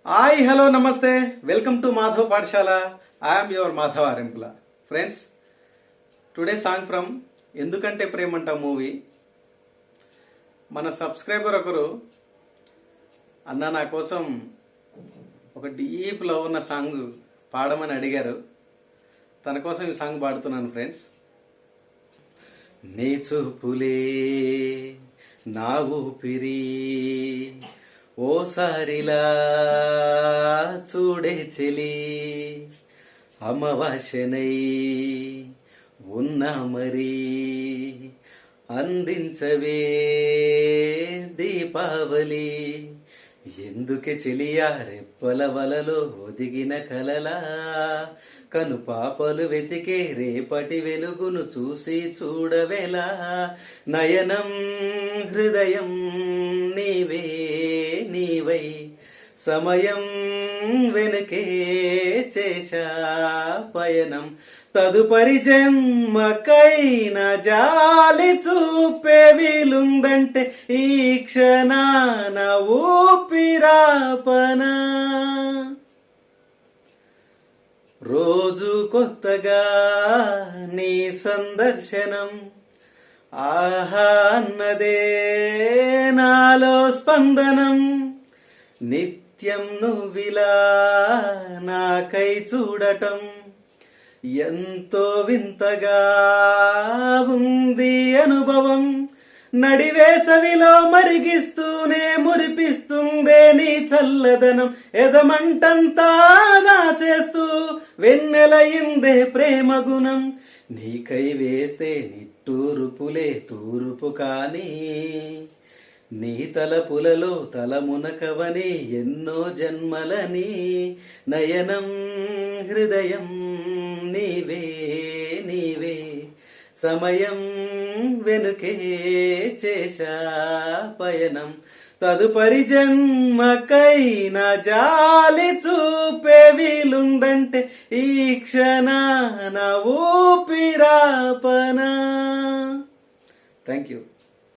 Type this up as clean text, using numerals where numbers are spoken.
Hi hello నమస్తే, welcome to Madhav Pathashala. I'm your Madhav Arimpula. Friends, today song from Endukante Premanta movie. మన subscriber ఒకరు అన్న నా కోసం ఒక డీప్ లవ్ ఉన్న సాంగ్ పాడమని అడిగారు. తన కోసం ఈ సాంగ్ పాడుతున్నాను ఫ్రెండ్స్. నీ చూపులే నా ఊపిరి, ఓసారిలా చూడే చెలి, అమావాస్యనై ఉన్నా మరి, అందించవే దీపావళి. ఎందుకే చెలియా రెప్పల వలలో ఒదిగిన కలలా, కను పాపలు వెతికే రేపటి వెలుగును చూసి చూడవేలా. నయనం హృదయం నీవే నీవై, సమయం వెనుకే చేశా పయనం. తదుపరి జన్మకైన జాలి చూపే వీలుందంటే ఈ క్షణాన ఊపిరాపనా. రోజు కొత్తగా నీ సందర్శనం, ఆహా అన్నదే నాలో స్పందనం. నిత్యం నువ్విలా నాకై చూడటం ఎంతో వింతగా ఉంది అనుభవం. నడివేసవిలో మరిగిస్తూనే మురిపిస్తుందే నీ చల్లదనం. ఎదమంటంతా దాచేస్తూ వెన్నెలయిందే ప్రేమ గుణం. నీకై వేసే నిట్టూరుపులే తూరుపు కాని, నీ తలపులలో తలమునకవని ఎన్నో జన్మలని. నయనం హృదయం నీవే నీవే, సమయం వెనుకే చేశా పయనం. తదుపరి జన్మకైనా జాలి చూపే వీలుందంటే ఈ క్షణాన ఊపిరాపనా. Thank you.